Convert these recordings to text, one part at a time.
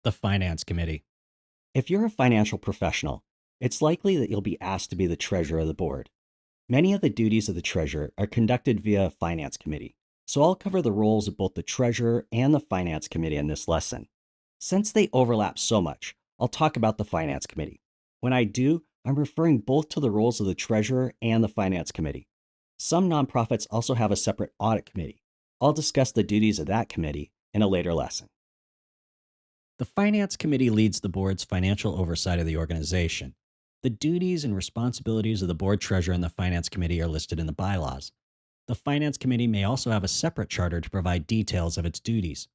The Finance Committee. If you're a financial professional, it's likely that you'll be asked to be the treasurer of the board. Many of the duties of the treasurer are conducted via a finance committee, so I'll cover the roles of both the treasurer and the finance committee in this lesson. Since they overlap so much, I'll talk about the finance committee. When I do, I'm referring both to the roles of the treasurer and the finance committee. Some nonprofits also have a separate audit committee. I'll discuss the duties of that committee in a later lesson. The Finance Committee leads the board's financial oversight of the organization. The duties and responsibilities of the board treasurer and the Finance Committee are listed in the bylaws. The Finance Committee may also have a separate charter to provide details of its duties.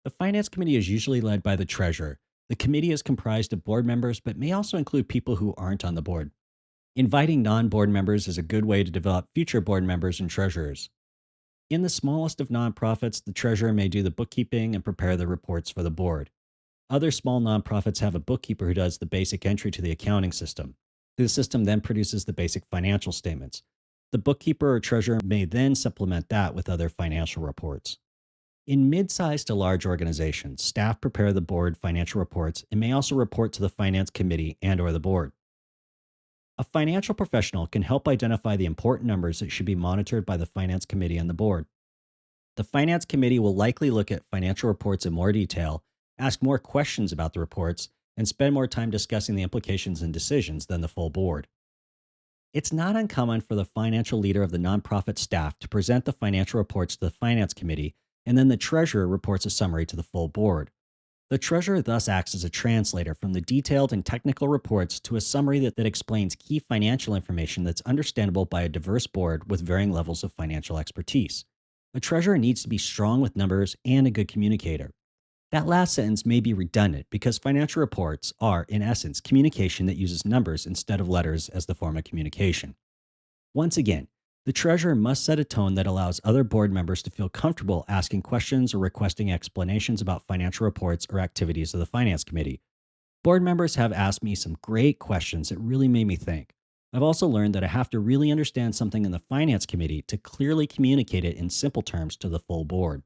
The Finance Committee is usually led by the treasurer. The committee is comprised of board members, but may also include people who aren't on the board. Inviting non-board members is a good way to develop future board members and treasurers. In the smallest of nonprofits, the treasurer may do the bookkeeping and prepare the reports for the board. Other small nonprofits have a bookkeeper who does the basic entry to the accounting system. The system then produces the basic financial statements. The bookkeeper or treasurer may then supplement that with other financial reports. In mid-sized to large organizations, staff prepare the board financial reports and may also report to the finance committee and/or the board. A financial professional can help identify the important numbers that should be monitored by the finance committee and the board. The finance committee will likely look at financial reports in more detail, ask more questions about the reports, and spend more time discussing the implications and decisions than the full board. It's not uncommon for the financial leader of the nonprofit staff to present the financial reports to the finance committee, and then the treasurer reports a summary to the full board. The treasurer thus acts as a translator from the detailed and technical reports to a summary that explains key financial information that's understandable by a diverse board with varying levels of financial expertise. A treasurer needs to be strong with numbers and a good communicator. That last sentence may be redundant because financial reports are, in essence, communication that uses numbers instead of letters as the form of communication. Once again, the treasurer must set a tone that allows other board members to feel comfortable asking questions or requesting explanations about financial reports or activities of the finance committee. Board members have asked me some great questions that really made me think. I've also learned that I have to really understand something in the finance committee to clearly communicate it in simple terms to the full board.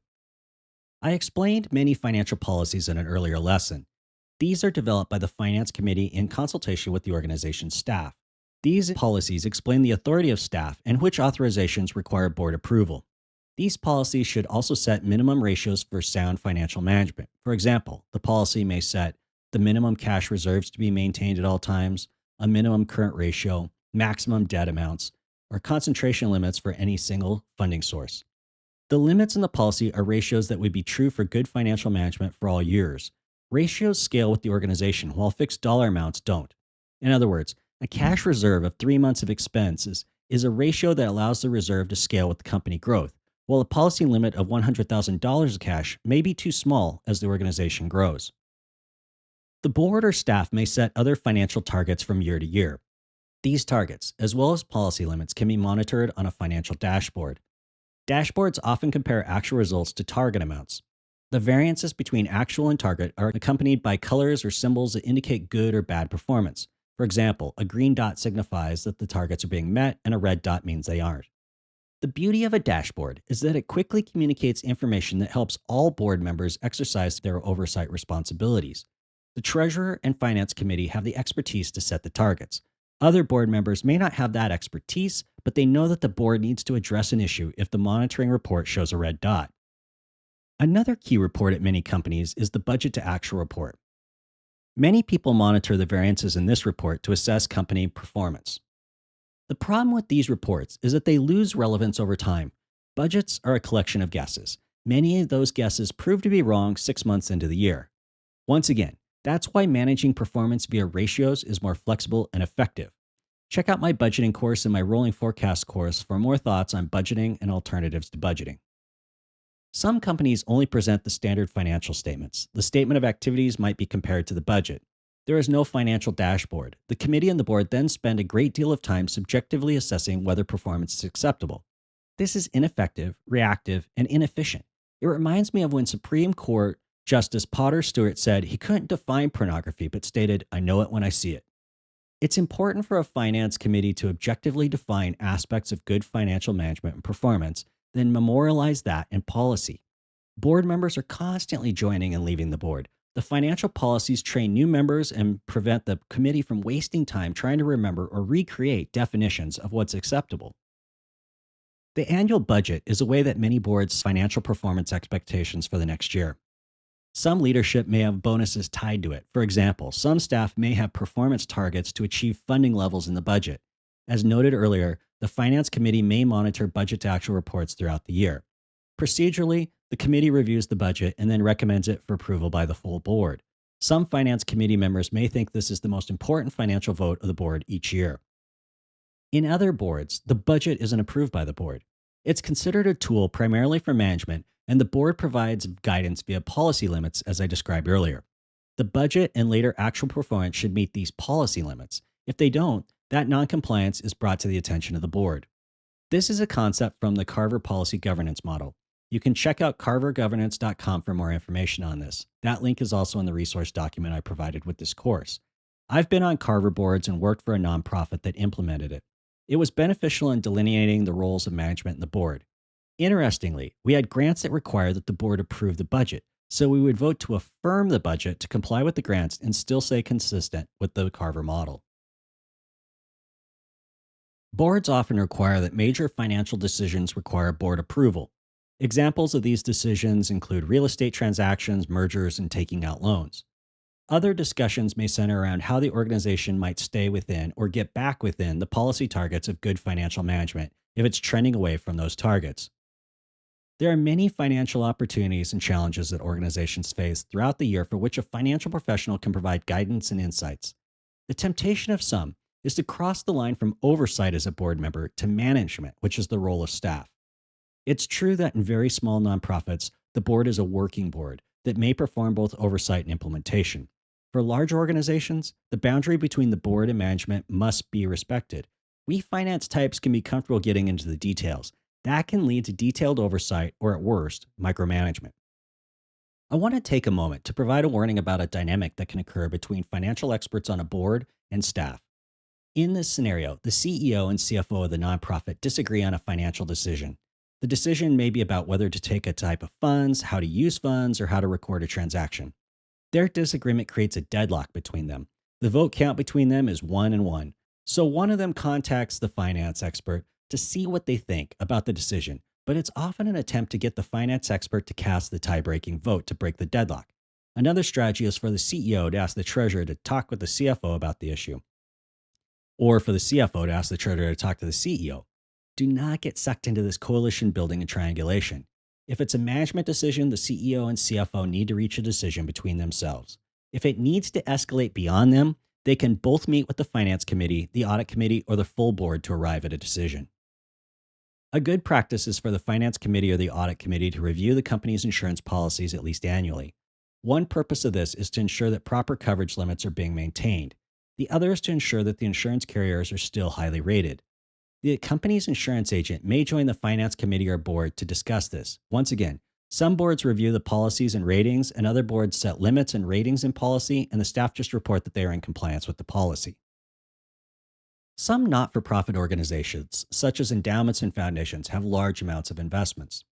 I explained many financial policies in an earlier lesson. These are developed by the Finance Committee in consultation with the organization's staff. These policies explain the authority of staff and which authorizations require board approval. These policies should also set minimum ratios for sound financial management. For example, the policy may set the minimum cash reserves to be maintained at all times, a minimum current ratio, maximum debt amounts, or concentration limits for any single funding source. The limits in the policy are ratios that would be true for good financial management for all years. Ratios scale with the organization, while fixed dollar amounts don't. In other words, a cash reserve of 3 months of expenses is a ratio that allows the reserve to scale with the company growth, while a policy limit of $100,000 of cash may be too small as the organization grows. The board or staff may set other financial targets from year to year. These targets, as well as policy limits, can be monitored on a financial dashboard. Dashboards often compare actual results to target amounts. The variances between actual and target are accompanied by colors or symbols that indicate good or bad performance. For example, a green dot signifies that the targets are being met, and a red dot means they aren't. The beauty of a dashboard is that it quickly communicates information that helps all board members exercise their oversight responsibilities. The treasurer and finance committee have the expertise to set the targets. Other board members may not have that expertise, but they know that the board needs to address an issue if the monitoring report shows a red dot. Another key report at many companies is the budget to actual report. Many people monitor the variances in this report to assess company performance. The problem with these reports is that they lose relevance over time. Budgets are a collection of guesses. Many of those guesses prove to be wrong 6 months into the year. Once again, that's why managing performance via ratios is more flexible and effective. Check out my budgeting course and my rolling forecast course for more thoughts on budgeting and alternatives to budgeting. Some companies only present the standard financial statements. The statement of activities might be compared to the budget. There is no financial dashboard. The committee and the board then spend a great deal of time subjectively assessing whether performance is acceptable. This is ineffective, reactive, and inefficient. It reminds me of when Supreme Court Justice Potter Stewart said he couldn't define pornography, but stated, "I know it when I see it." It's important for a finance committee to objectively define aspects of good financial management and performance, then memorialize that in policy. Board members are constantly joining and leaving the board. The financial policies train new members and prevent the committee from wasting time trying to remember or recreate definitions of what's acceptable. The annual budget is a way that many boards financial performance expectations for the next year. Some leadership may have bonuses tied to it. For example, some staff may have performance targets to achieve funding levels in the budget. As noted earlier, the Finance Committee may monitor budget to actual reports throughout the year. Procedurally, the committee reviews the budget and then recommends it for approval by the full board. Some Finance Committee members may think this is the most important financial vote of the board each year. In other boards, the budget isn't approved by the board. It's considered a tool primarily for management, and the board provides guidance via policy limits, as I described earlier. The budget and later actual performance should meet these policy limits. If they don't, that noncompliance is brought to the attention of the board. This is a concept from the Carver Policy Governance Model. You can check out carvergovernance.com for more information on this. That link is also in the resource document I provided with this course. I've been on Carver boards and worked for a nonprofit that implemented it. It was beneficial in delineating the roles of management in the board. Interestingly, we had grants that required that the board approve the budget, so we would vote to affirm the budget to comply with the grants and still stay consistent with the Carver model. Boards often require that major financial decisions require board approval. Examples of these decisions include real estate transactions, mergers, and taking out loans. Other discussions may center around how the organization might stay within or get back within the policy targets of good financial management if it's trending away from those targets. There are many financial opportunities and challenges that organizations face throughout the year for which a financial professional can provide guidance and insights. The temptation of some is to cross the line from oversight as a board member to management, which is the role of staff. It's true that in very small nonprofits, the board is a working board that may perform both oversight and implementation. For large organizations, the boundary between the board and management must be respected. We finance types can be comfortable getting into the details. That can lead to detailed oversight or, at worst, micromanagement. I want to take a moment to provide a warning about a dynamic that can occur between financial experts on a board and staff. In this scenario, the CEO and CFO of the nonprofit disagree on a financial decision. The decision may be about whether to take a type of funds, how to use funds, or how to record a transaction. Their disagreement creates a deadlock between them. The vote count between them is 1 and 1. So one of them contacts the finance expert to see what they think about the decision, but it's often an attempt to get the finance expert to cast the tie-breaking vote to break the deadlock. Another strategy is for the CEO to ask the treasurer to talk with the CFO about the issue, or for the CFO to ask the treasurer to talk to the CEO. Do not get sucked into this coalition building and triangulation. If it's a management decision, the CEO and CFO need to reach a decision between themselves. If it needs to escalate beyond them, they can both meet with the finance committee, the audit committee, or the full board to arrive at a decision. A good practice is for the finance committee or the audit committee to review the company's insurance policies at least annually. One purpose of this is to ensure that proper coverage limits are being maintained. The other is to ensure that the insurance carriers are still highly rated. The company's insurance agent may join the finance committee or board to discuss this. Once again, some boards review the policies and ratings, and other boards set limits and ratings in policy, and the staff just report that they are in compliance with the policy. Some not-for-profit organizations, such as endowments and foundations, have large amounts of investments.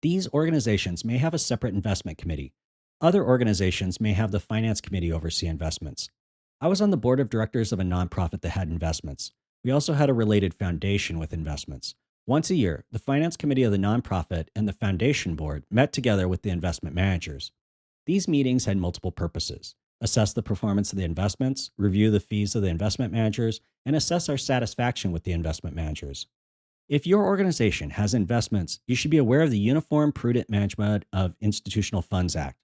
These organizations may have a separate investment committee. Other organizations may have the finance committee oversee investments. I was on the board of directors of a nonprofit that had investments. We also had a related foundation with investments. Once a year, the finance committee of the nonprofit and the foundation board met together with the investment managers. These meetings had multiple purposes: assess the performance of the investments, review the fees of the investment managers, and assess our satisfaction with the investment managers. If your organization has investments, you should be aware of the Uniform Prudent Management of Institutional Funds Act.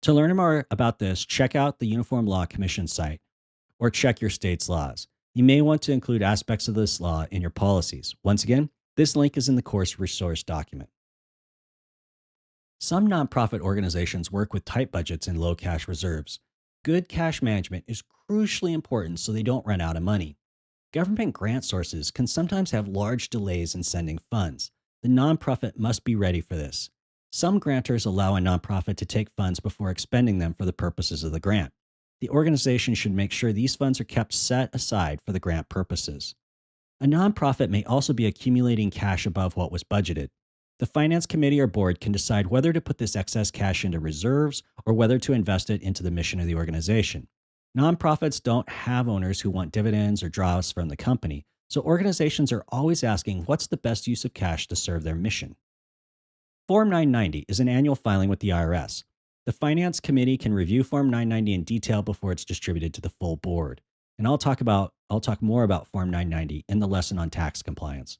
To learn more about this, check out the Uniform Law Commission site or check your state's laws. You may want to include aspects of this law in your policies. Once again, this link is in the course resource document. Some nonprofit organizations work with tight budgets and low cash reserves. Good cash management is crucially important so they don't run out of money. Government grant sources can sometimes have large delays in sending funds. The nonprofit must be ready for this. Some grantors allow a nonprofit to take funds before expending them for the purposes of the grant. The organization should make sure these funds are kept set aside for the grant purposes. A nonprofit may also be accumulating cash above what was budgeted. The finance committee or board can decide whether to put this excess cash into reserves or whether to invest it into the mission of the organization. Nonprofits don't have owners who want dividends or draws from the company, so organizations are always asking what's the best use of cash to serve their mission. Form 990 is an annual filing with the IRS. The Finance Committee can review Form 990 in detail before it's distributed to the full board. And I'll talk more about Form 990 in the lesson on tax compliance.